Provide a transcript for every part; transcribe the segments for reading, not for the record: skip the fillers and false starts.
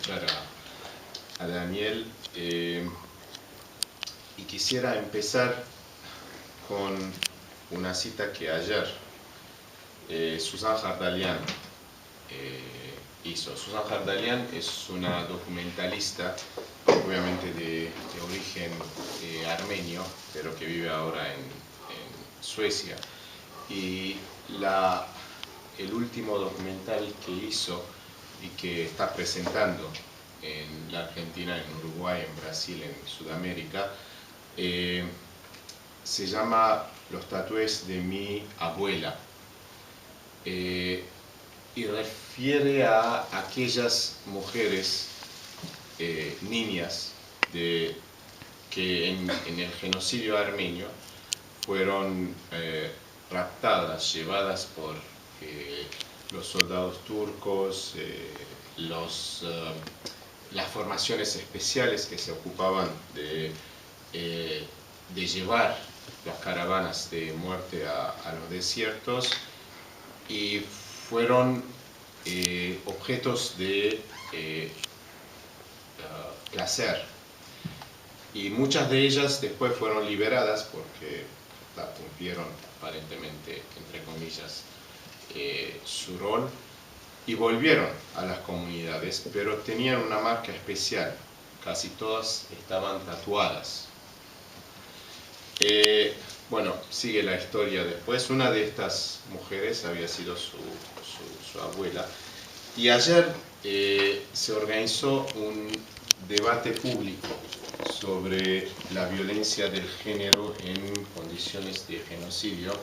escuchar a Daniel, y quisiera empezar con una cita que ayer Susan Jardalian hizo. Susan Jardalian es una documentalista, obviamente de origen armenio, pero que vive ahora en Suecia. Y el último documental que hizo y que está presentando en la Argentina, en Uruguay, en Brasil, en Sudamérica, se llama Los tatuajes de mi abuela, y refiere a aquellas mujeres, niñas, que en el genocidio armenio fueron raptadas, llevadas por los soldados turcos, las formaciones especiales que se ocupaban de llevar las caravanas de muerte a los desiertos, y fueron objetos de placer. Y muchas de ellas después fueron liberadas porque cumplieron aparentemente, entre comillas, su rol, y volvieron a las comunidades, pero tenían una marca especial. Casi todas estaban tatuadas. Bueno, sigue la historia después. Una de estas mujeres había sido su abuela. Y ayer se organizó un debate público sobre la violencia del género en condiciones de genocidio,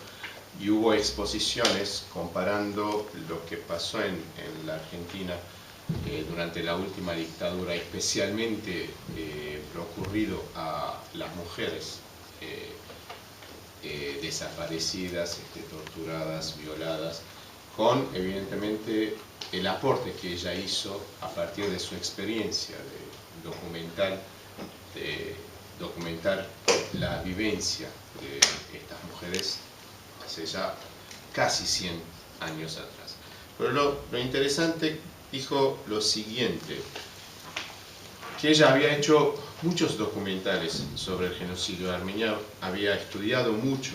y hubo exposiciones comparando lo que pasó en la Argentina durante la última dictadura, especialmente lo ocurrido a las mujeres desaparecidas, torturadas, violadas, con evidentemente el aporte que ella hizo a partir de su experiencia de documentar la vivencia de estas mujeres hace ya casi 100 años atrás. Pero lo interesante, dijo lo siguiente, que ella había hecho muchos documentales sobre el genocidio armenio, había estudiado mucho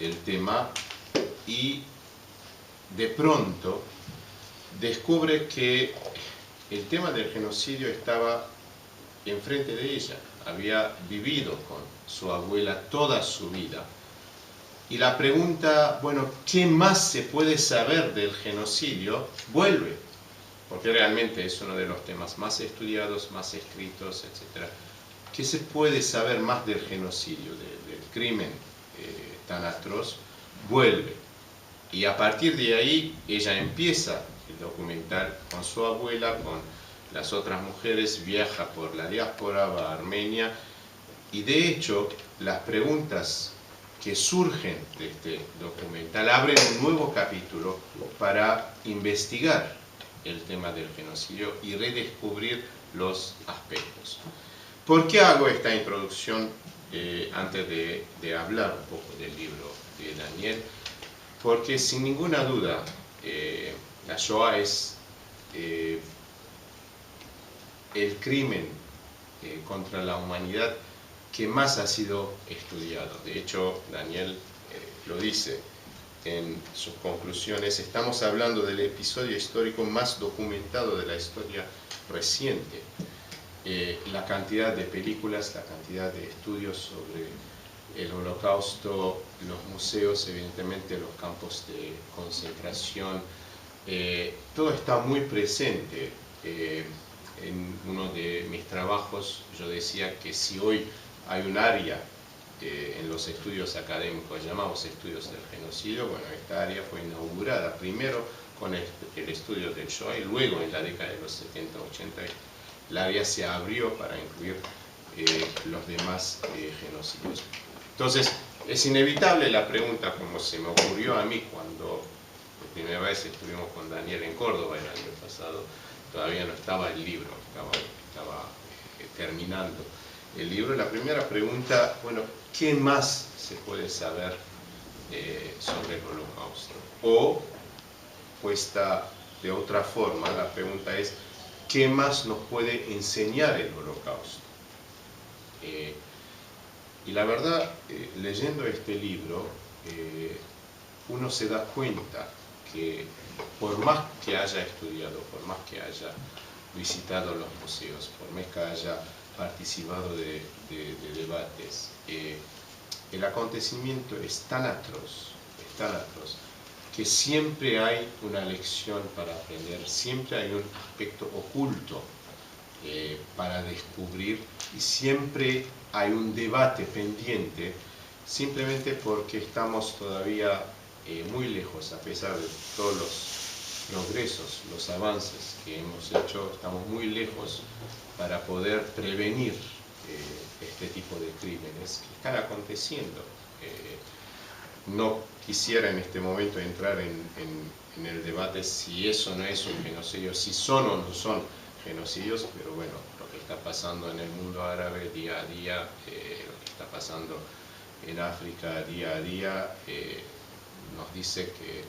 el tema, y de pronto descubre que el tema del genocidio estaba enfrente de ella. Había vivido con su abuela toda su vida. Y la pregunta, bueno, ¿qué más se puede saber del genocidio?, vuelve, porque realmente es uno de los temas más estudiados, más escritos, etc. ¿Qué se puede saber más del genocidio, del crimen tan atroz? Vuelve. Y a partir de ahí ella empieza el documental con su abuela, con las otras mujeres, viaja por la diáspora, va a Armenia, y de hecho las preguntas que surgen de este documental abren un nuevo capítulo para investigar el tema del genocidio y redescubrir los aspectos. ¿Por qué hago esta introducción antes de hablar un poco del libro de Daniel? Porque sin ninguna duda la Shoah es el crimen contra la humanidad que más ha sido estudiado. De hecho, Daniel lo dice en sus conclusiones: estamos hablando del episodio histórico más documentado de la historia reciente. La cantidad de películas, la cantidad de estudios sobre el Holocausto, los museos, evidentemente los campos de concentración, todo está muy presente. En uno de mis trabajos yo decía que si hoy hay un área en los estudios académicos llamados estudios del genocidio, bueno, esta área fue inaugurada primero con el estudio del Shoah, y luego en la década de los 70, 80, el área se abrió para incluir los demás genocidios. Entonces, es inevitable la pregunta, como se me ocurrió a mí cuando por primera vez estuvimos con Daniel en Córdoba el año pasado. Todavía no estaba el libro, estaba terminando el libro. La primera pregunta, bueno, ¿qué más se puede saber sobre el Holocausto? O, puesta de otra forma, la pregunta es, ¿qué más nos puede enseñar el Holocausto? Y la verdad, leyendo este libro, uno se da cuenta que por más que haya estudiado, por más que haya visitado los museos, por más que haya participado de debates, el acontecimiento es tan atroz, que siempre hay una lección para aprender, siempre hay un aspecto oculto para descubrir, y siempre hay un debate pendiente, simplemente porque estamos todavía muy lejos, a pesar de todos los progresos, los avances que hemos hecho, estamos muy lejos para poder prevenir este tipo de crímenes que están aconteciendo. No quisiera en este momento entrar en el debate si eso no es un genocidio, si son o no son genocidios, pero bueno, lo que está pasando en el mundo árabe día a día, lo que está pasando en África día a día, nos dice que,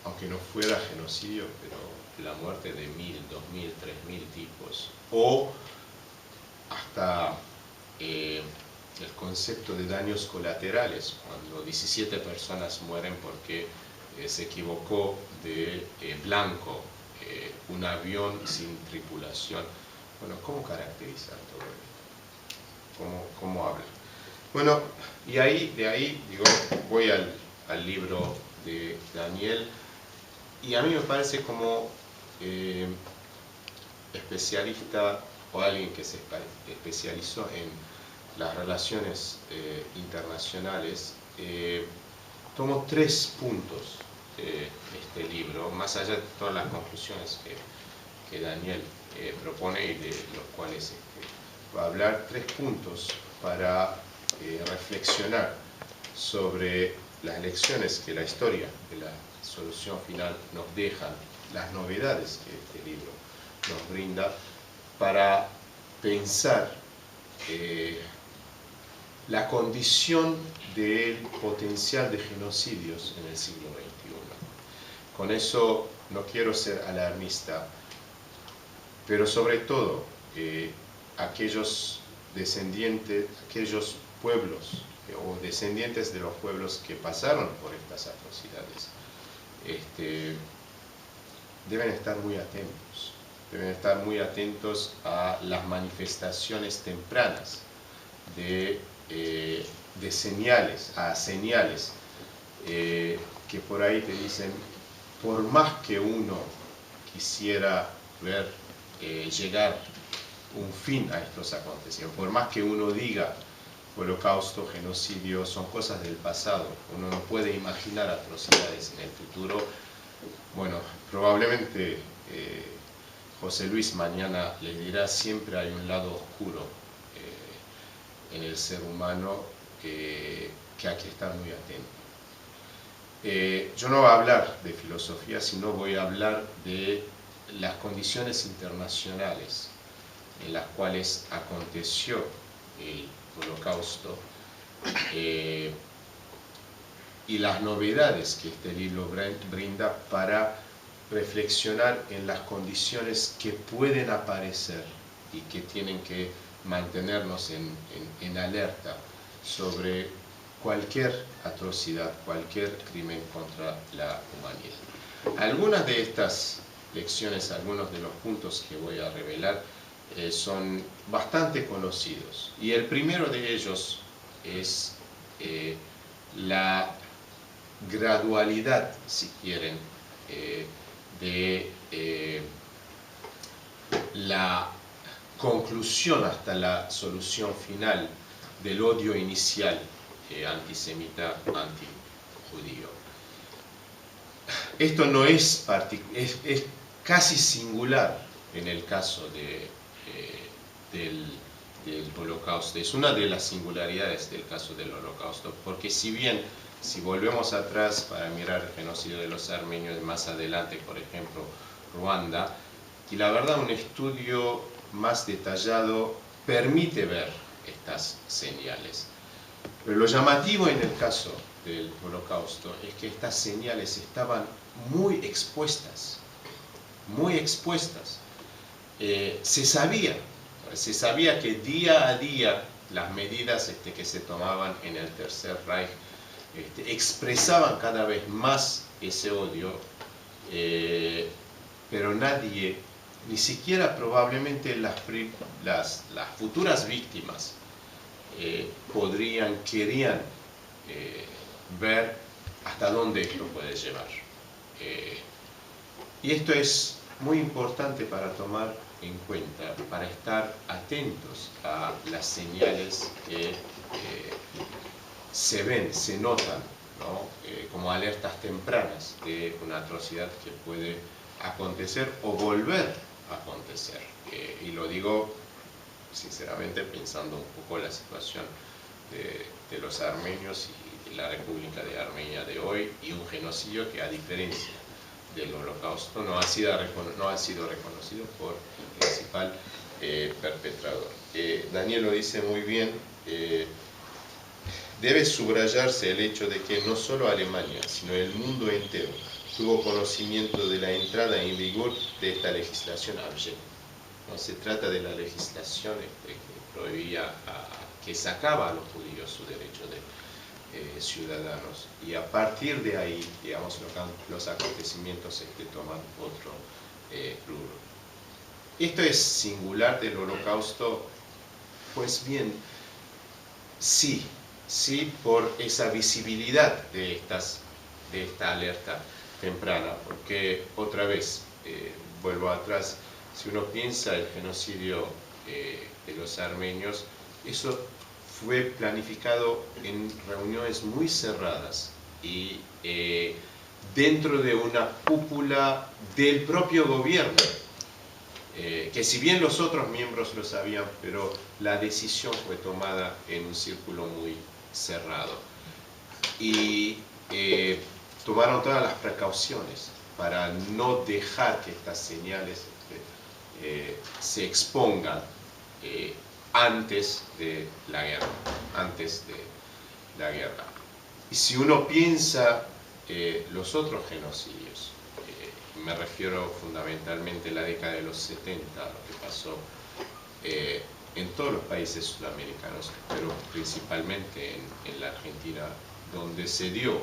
aunque no fuera genocidio, pero la muerte de 1000, 2000, 3000 tipos, o hasta el concepto de daños colaterales, cuando 17 personas mueren porque se equivocó de blanco un avión sin tripulación. Bueno, ¿cómo caracterizar todo esto? ¿Cómo habla? Bueno, y de ahí, digo, voy al libro de Daniel, y a mí me parece como especialista o alguien que se especializó en las relaciones internacionales, tomo 3 puntos de este libro, más allá de todas las conclusiones que Daniel propone y de los cuales va a hablar, 3 puntos para reflexionar sobre las lecciones que la historia de la solución final nos deja, las novedades que este libro nos brinda, para pensar la condición del potencial de genocidios en el siglo XXI. Con eso no quiero ser alarmista, pero sobre todo aquellos descendientes, aquellos pueblos o descendientes de los pueblos que pasaron por estas atrocidades, deben estar muy atentos a las manifestaciones tempranas de señales, que por ahí te dicen, por más que uno quisiera ver llegar un fin a estos acontecimientos, por más que uno diga holocausto, genocidio, son cosas del pasado, uno no puede imaginar atrocidades en el futuro. Bueno, probablemente José Luis mañana le dirá, siempre hay un lado oscuro en el ser humano que hay que estar muy atento. Yo no voy a hablar de filosofía, sino voy a hablar de las condiciones internacionales en las cuales aconteció el Holocausto y las novedades que este libro brinda para reflexionar en las condiciones que pueden aparecer y que tienen que mantenernos en alerta sobre cualquier atrocidad, cualquier crimen contra la humanidad. Algunas de estas lecciones, algunos de los puntos que voy a revelar son bastante conocidos, y el primero de ellos es la gradualidad, si quieren, de la conclusión hasta la solución final del odio inicial antisemita, antijudío. Esto no es casi singular en el caso del Holocausto. Es una de las singularidades del caso del Holocausto, porque si volvemos atrás para mirar el genocidio de los armenios, más adelante, por ejemplo, Ruanda, y la verdad un estudio más detallado permite ver estas señales. Pero lo llamativo en el caso del Holocausto es que estas señales estaban muy expuestas, se sabía que día a día las medidas que se tomaban en el Tercer Reich expresaban cada vez más ese odio, pero nadie, ni siquiera probablemente las futuras víctimas, querían ver hasta dónde esto puede llevar. Y esto es muy importante para tomar en cuenta, para estar atentos a las señales que se ven, se notan, ¿no? Como alertas tempranas de una atrocidad que puede acontecer o volver a acontecer. Y lo digo sinceramente pensando un poco en la situación de los armenios y de la República de Armenia de hoy, y un genocidio que, a diferencia del Holocausto, no ha sido reconocido por el principal perpetrador. Daniel lo dice muy bien. Debe subrayarse el hecho de que no solo Alemania, sino el mundo entero tuvo conocimiento de la entrada en vigor de esta legislación Abje. No se trata de la legislación que prohibía, que sacaba a los judíos su derecho de ciudadanos, y a partir de ahí, digamos, los acontecimientos toman otro rubro. ¿Esto es singular del Holocausto? Pues bien, sí, por esa visibilidad de esta alerta temprana, porque otra vez, vuelvo atrás, si uno piensa el genocidio de los armenios, eso fue planificado en reuniones muy cerradas y dentro de una cúpula del propio gobierno, que si bien los otros miembros lo sabían, pero la decisión fue tomada en un círculo muy cerrado. Y tomaron todas las precauciones para no dejar que estas señales se expongan antes de la guerra. Y si uno piensa los otros genocidios, me refiero fundamentalmente a la década de los 70, lo que pasó en todos los países sudamericanos, pero principalmente en la Argentina, donde se dio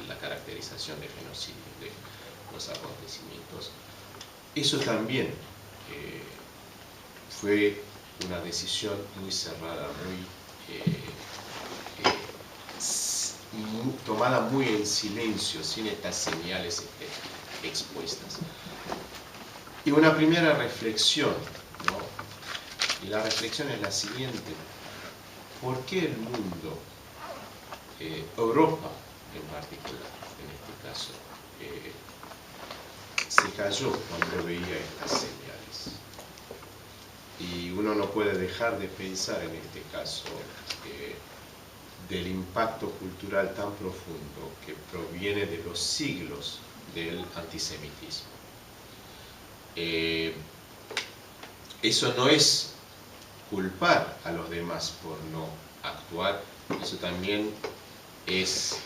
la caracterización de genocidio de los acontecimientos. Eso también fue una decisión muy cerrada, tomada muy en silencio, sin estas señales expuestas. Y una primera reflexión, ¿no? Y la reflexión es la siguiente: ¿por qué el mundo, Europa en particular, en este caso, se cayó cuando veía estas señales? Y uno no puede dejar de pensar en este caso del impacto cultural tan profundo que proviene de los siglos del antisemitismo. Eso no es culpar a los demás por no actuar, eso también es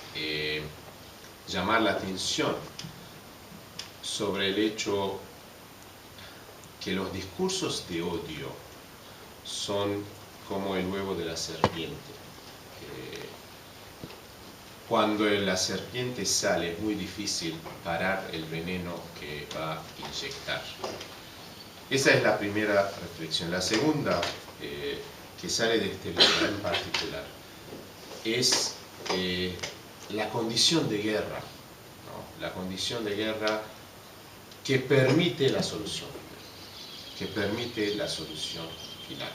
llamar la atención sobre el hecho que los discursos de odio son como el huevo de la serpiente. Cuando la serpiente sale, es muy difícil parar el veneno que va a inyectar. Esa es la primera reflexión. La segunda, que sale de este libro en particular, es la condición de guerra, ¿no? La condición de guerra que permite la solución final.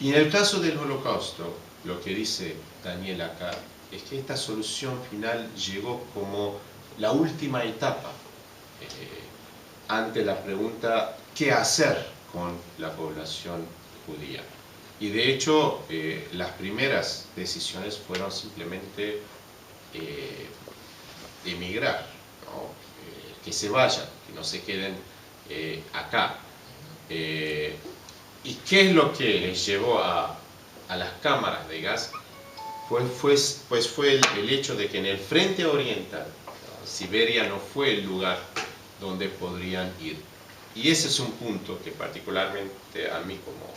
Y en el caso del Holocausto, lo que dice Daniel acá es que esta solución final llegó como la última etapa ante la pregunta ¿qué hacer con la población judía? Y de hecho, las primeras decisiones fueron simplemente emigrar, ¿no? Que se vayan, que no se queden acá. ¿Y qué es lo que les llevó a las cámaras de gas? Pues fue el hecho de que en el frente oriental, ¿no? Siberia no fue el lugar donde podrían ir. Y ese es un punto que particularmente a mí como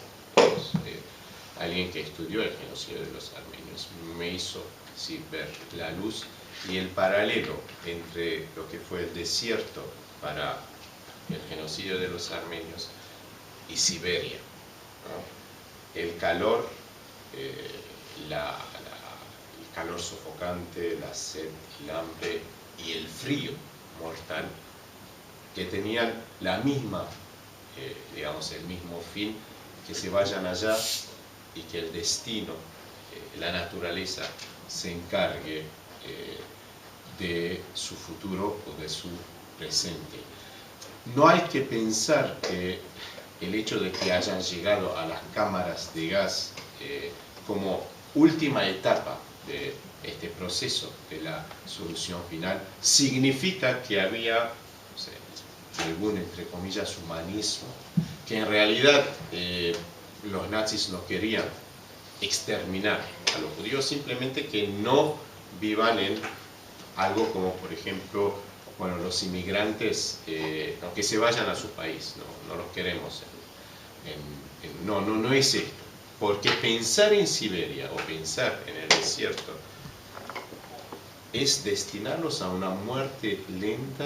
alguien que estudió el genocidio de los armenios me hizo ver la luz y el paralelo entre lo que fue el desierto para el genocidio de los armenios y Siberia, ¿no? El calor, el calor sofocante, la sed, el hambre y el frío mortal, que tenían la misma, digamos, el mismo fin, que se vayan allá y que el destino, la naturaleza, se encargue de su futuro o de su presente. No hay que pensar que el hecho de que hayan llegado a las cámaras de gas como última etapa de este proceso de la solución final significa que había, no sé, algún, entre comillas, humanismo, que en realidad los nazis no querían exterminar a los judíos, simplemente que no vivan en algo como, por ejemplo, bueno, los inmigrantes, que se vayan a su país, no los queremos. No es esto, porque pensar en Siberia o pensar en el desierto es destinarlos a una muerte lenta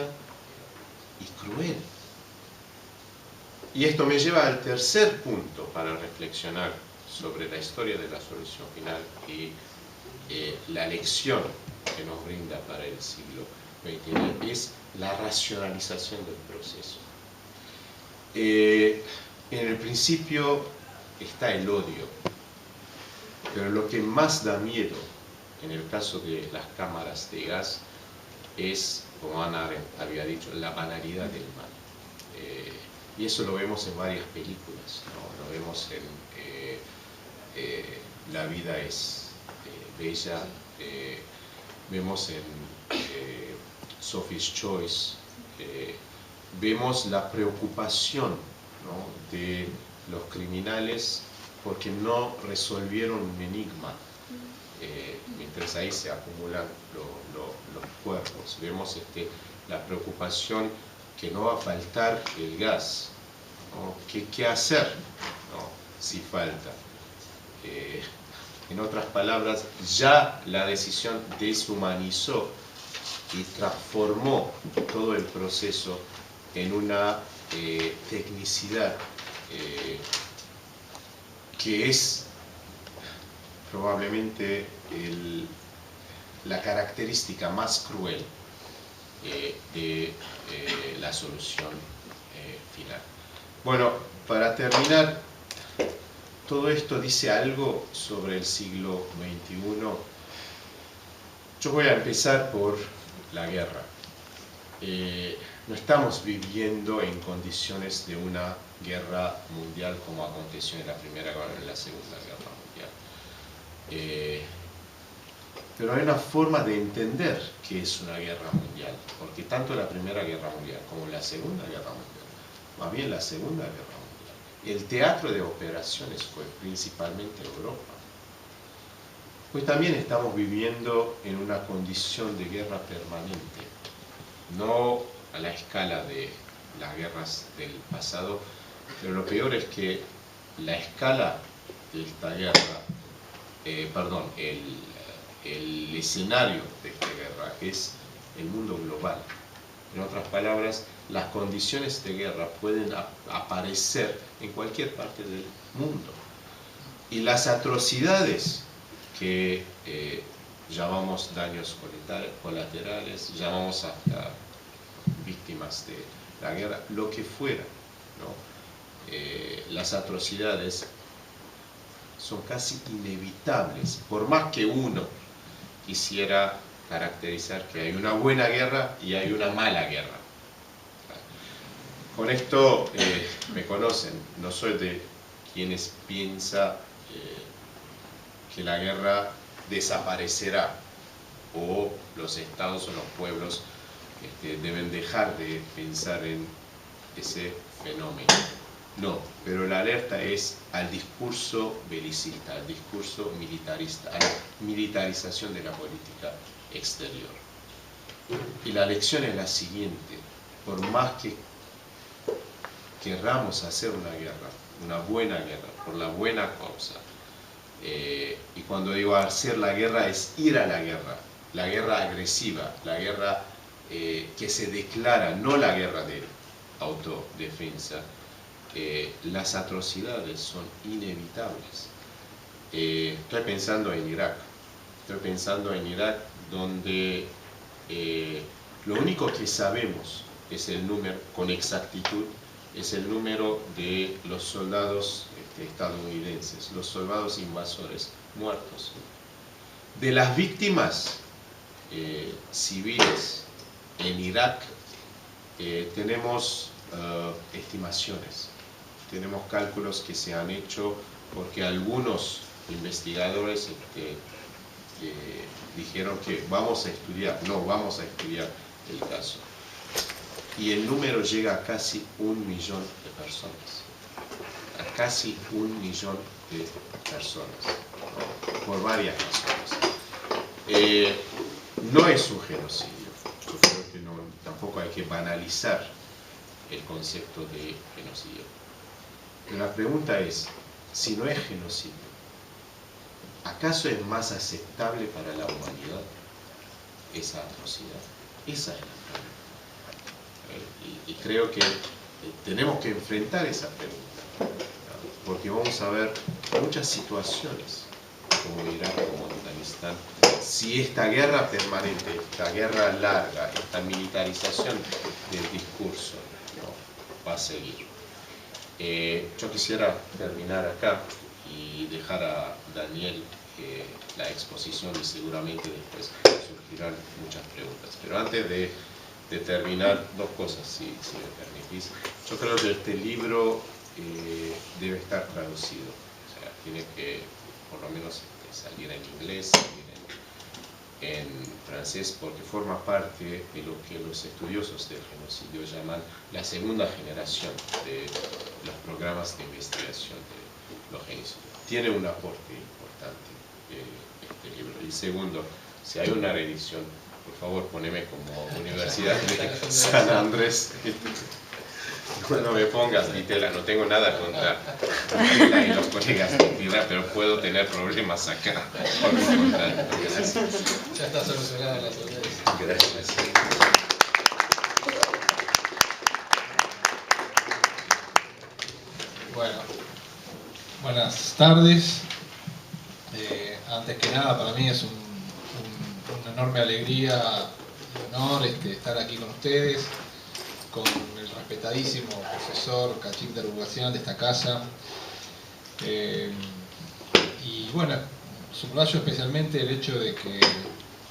y cruel. Y esto me lleva al tercer punto para reflexionar sobre la historia de la solución final y la lección que nos brinda para el siglo XXI, es la racionalización del proceso. En el principio está el odio, pero lo que más da miedo en el caso de las cámaras de gas es, como Hannah Arendt había dicho, la banalidad del mal. Y eso lo vemos en varias películas, ¿no? Lo vemos en La vida es bella, vemos en Sophie's Choice, vemos la preocupación, ¿no?, de los criminales porque no resolvieron un enigma, mientras ahí se acumulan los cuerpos. Vemos la preocupación que no va a faltar el gas, ¿no? ¿Qué hacer, ¿no?, si falta? En otras palabras, ya la decisión deshumanizó y transformó todo el proceso en una tecnicidad que es probablemente la característica más cruel de la solución final. Bueno, para terminar, todo esto dice algo sobre el siglo XXI. Yo voy a empezar por la guerra. No estamos viviendo en condiciones de una guerra mundial como aconteció en la Primera Guerra y en la Segunda Guerra Mundial. Pero hay una forma de entender qué es una guerra mundial, porque tanto la Primera Guerra Mundial como la Segunda Guerra Mundial, más bien la Segunda Guerra Mundial, el teatro de operaciones fue principalmente Europa. Pues también estamos viviendo en una condición de guerra permanente, no a la escala de las guerras del pasado, pero lo peor es que la escala de esta guerra, el escenario de esta guerra es el mundo global. En otras palabras, las condiciones de guerra pueden aparecer en cualquier parte del mundo. Y las atrocidades que llamamos daños colaterales, llamamos hasta víctimas de la guerra, lo que fuera, ¿no? Las atrocidades son casi inevitables, por más que uno quisiera caracterizar que hay una buena guerra y hay una mala guerra. Con esto me conocen, no soy de quienes piensa que la guerra desaparecerá o los estados o los pueblos deben dejar de pensar en ese fenómeno. No, pero la alerta es al discurso belicista, al discurso militarista, a la militarización de la política exterior. Y la lección es la siguiente: por más que querramos hacer una buena guerra, por la buena causa. Y cuando digo hacer la guerra es ir a la guerra agresiva, la guerra que se declara, no la guerra de autodefensa. Las atrocidades son inevitables. Estoy pensando en Irak, donde lo único que sabemos es el número, con exactitud, es el número de los soldados estadounidenses, los soldados invasores muertos. De las víctimas civiles en Irak tenemos estimaciones, tenemos cálculos que se han hecho porque algunos investigadores dijeron que vamos a estudiar el caso. Y el número llega a casi 1 millón de personas. A casi 1 millón de personas, ¿no? Por varias razones. No es un genocidio. Yo creo que tampoco hay que banalizar el concepto de genocidio. Pero la pregunta es, si no es genocidio, ¿acaso es más aceptable para la humanidad esa atrocidad? Esa es la pregunta. Y creo que tenemos que enfrentar esa pregunta, porque vamos a ver muchas situaciones, como Irak, como Afganistán, si esta guerra permanente, esta guerra larga, esta militarización del discurso, ¿no?, va a seguir. Yo quisiera terminar acá y dejar a Daniel la exposición, y seguramente después surgirán muchas preguntas. Pero antes de terminar, 2 cosas, si me permitís. Yo creo que este libro debe estar traducido, o sea, tiene que por lo menos salir en inglés, salir en francés, porque forma parte de lo que los estudiosos del genocidio llaman la segunda generación de los programas de investigación de los genocidios. Tiene un aporte importante este libro. Y segundo, si hay una reedición, por favor poneme como Universidad de San Andrés. No me pongas Vitela, no tengo nada contra Vitela y los colegas de Vitela, pero puedo tener problemas acá. Por mi contrario. Gracias. Ya está solucionada la seguridad. Gracias. Bueno, buenas tardes. Antes que nada, para mí es una enorme alegría y honor estar aquí con ustedes, con el respetadísimo profesor Kachik Darugasian de esta casa. Y bueno, subrayo especialmente el hecho de que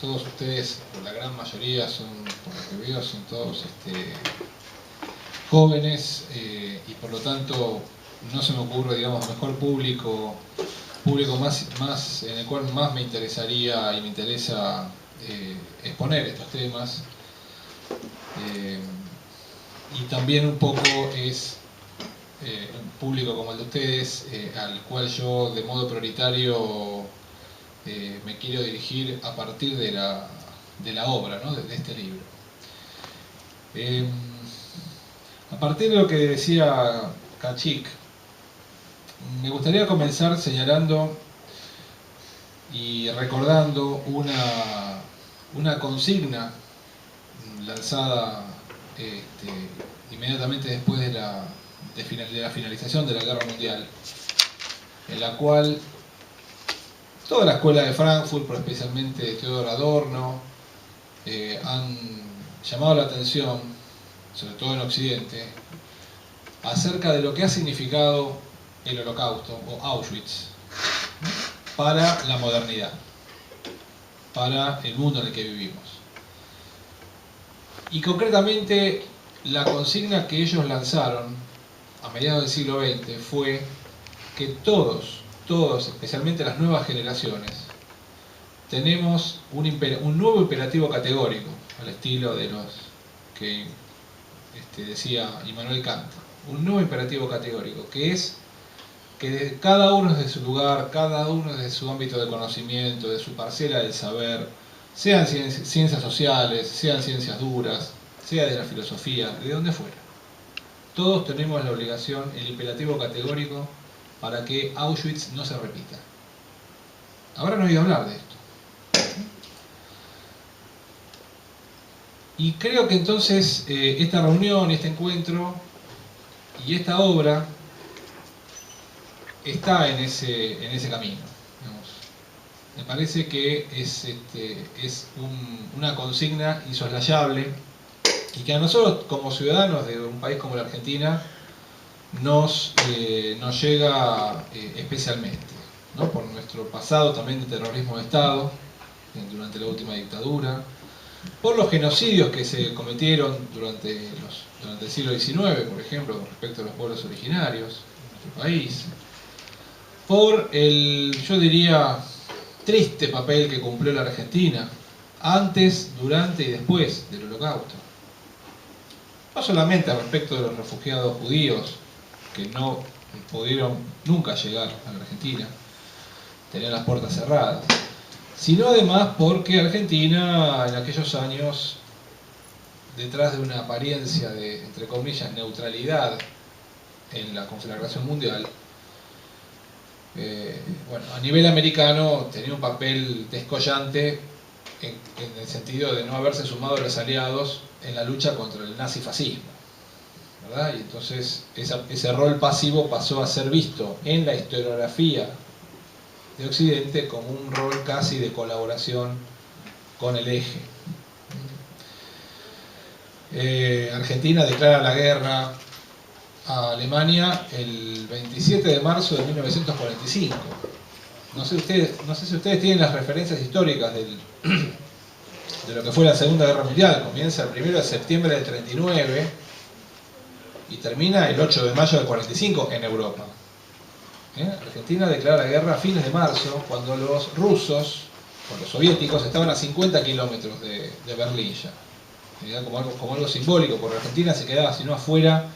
todos ustedes, o la gran mayoría, por lo que veo, son todos jóvenes, y por lo tanto no se me ocurre, digamos, mejor público más en el cual más me interesaría y me interesa exponer estos temas. Y también un poco es un público como el de ustedes, al cual yo de modo prioritario me quiero dirigir a partir de la obra, ¿no?, de este libro. A partir de lo que decía Kachik, me gustaría comenzar señalando y recordando una consigna lanzada inmediatamente después de la finalización de la Guerra Mundial, en la cual toda la escuela de Frankfurt, pero especialmente Theodor Adorno, han llamado la atención, sobre todo en Occidente, acerca de lo que ha significado el Holocausto o Auschwitz para la modernidad, para el mundo en el que vivimos. Y concretamente, la consigna que ellos lanzaron a mediados del siglo XX fue que todos, especialmente las nuevas generaciones, tenemos un nuevo imperativo categórico, al estilo de los que decía Immanuel Kant, un nuevo imperativo categórico, que es que cada uno desde su lugar, cada uno desde su ámbito de conocimiento, de su parcela del saber, sean ciencias sociales, sean ciencias duras, sea de la filosofía, de donde fuera, todos tenemos la obligación, el imperativo categórico, para que Auschwitz no se repita. Ahora no voy a hablar de esto. Y creo que entonces esta reunión, este encuentro y esta obra está en ese camino. Digamos. Me parece que es una consigna insoslayable y que a nosotros como ciudadanos de un país como la Argentina nos llega especialmente, ¿no? Por nuestro pasado también de terrorismo de Estado durante la última dictadura, por los genocidios que se cometieron durante el siglo XIX, por ejemplo, con respecto a los pueblos originarios de nuestro país, por el, yo diría, triste papel que cumplió la Argentina antes, durante y después del Holocausto. No solamente respecto de los refugiados judíos que no pudieron nunca llegar a la Argentina, tenían las puertas cerradas, sino además porque Argentina en aquellos años, detrás de una apariencia de, entre comillas, neutralidad en la conflagración mundial, bueno, a nivel americano tenía un papel descollante en el sentido de no haberse sumado a los aliados en la lucha contra el nazifascismo, ¿verdad? Y entonces ese rol pasivo pasó a ser visto en la historiografía de Occidente como un rol casi de colaboración con el eje. Argentina declara la guerra a Alemania el 27 de marzo de 1945. No sé si ustedes tienen las referencias históricas de lo que fue la Segunda Guerra Mundial. Comienza el 1 de septiembre del 39 y termina el 8 de mayo del 45 en Europa. Argentina declara la guerra a fines de marzo, cuando los rusos, o los soviéticos, estaban a 50 kilómetros de Berlín ya. Como algo simbólico, porque Argentina se quedaba, si no, afuera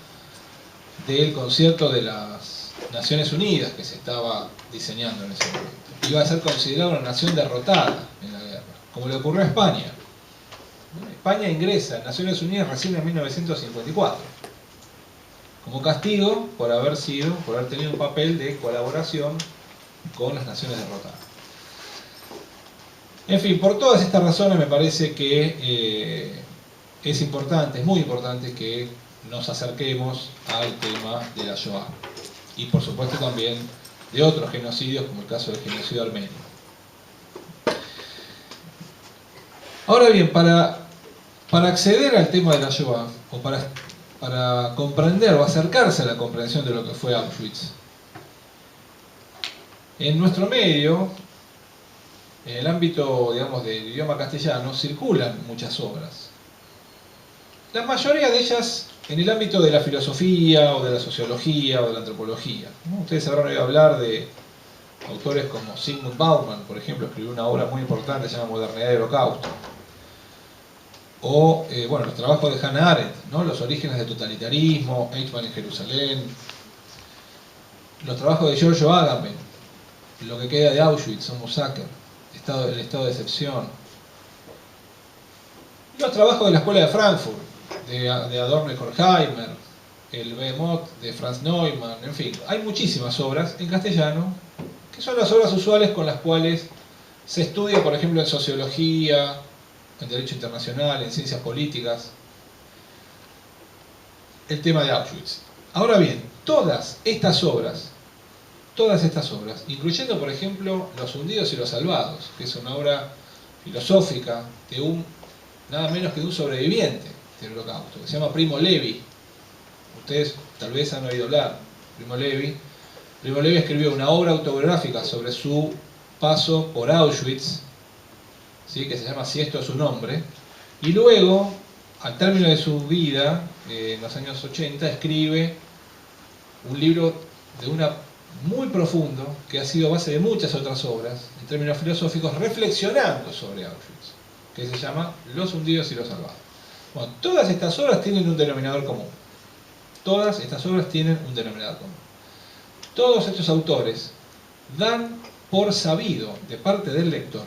del concierto de las Naciones Unidas que se estaba diseñando en ese momento. Iba a ser considerada una nación derrotada en la guerra, como le ocurrió a España. España ingresa en Naciones Unidas recién en 1954, como castigo por haber tenido un papel de colaboración con las naciones derrotadas. En fin, por todas estas razones me parece que es importante, es muy importante que nos acerquemos al tema de la Shoah y por supuesto también de otros genocidios, como el caso del genocidio armenio. Ahora bien, para acceder al tema de la Shoah, o para comprender o acercarse a la comprensión de lo que fue Auschwitz, en nuestro medio, en el ámbito, digamos, del idioma castellano, circulan muchas obras. La mayoría de ellas en el ámbito de la filosofía, o de la sociología, o de la antropología, ¿no? Ustedes habrán oído hablar de autores como Zygmunt Bauman, por ejemplo, escribió una obra muy importante, se llama Modernidad y Holocausto. O, bueno, los trabajos de Hannah Arendt, ¿no? Los orígenes del totalitarismo, Eichmann en Jerusalén. Los trabajos de Giorgio Agamben, Lo que queda de Auschwitz, Homo Sacer, el estado de excepción. Y los trabajos de la Escuela de Frankfurt, de Adorno y Horkheimer, el Behemoth de Franz Neumann, en fin, hay muchísimas obras en castellano que son las obras usuales con las cuales se estudia, por ejemplo, en sociología, en derecho internacional, en ciencias políticas, el tema de Auschwitz. Ahora bien, todas estas obras, incluyendo, por ejemplo, Los hundidos y los salvados, que es una obra filosófica de nada menos que de un sobreviviente del Holocausto, que se llama Primo Levi. Ustedes tal vez han oído hablar. Primo Levi escribió una obra autobiográfica sobre su paso por Auschwitz, ¿sí? Que se llama Si esto es un hombre, y luego, al término de su vida, en los años 80, escribe un libro muy profundo, que ha sido base de muchas otras obras, en términos filosóficos, reflexionando sobre Auschwitz, que se llama Los hundidos y los salvados. Bueno, todas estas obras tienen un denominador común. Todas estas obras tienen un denominador común. Todos estos autores dan por sabido de parte del lector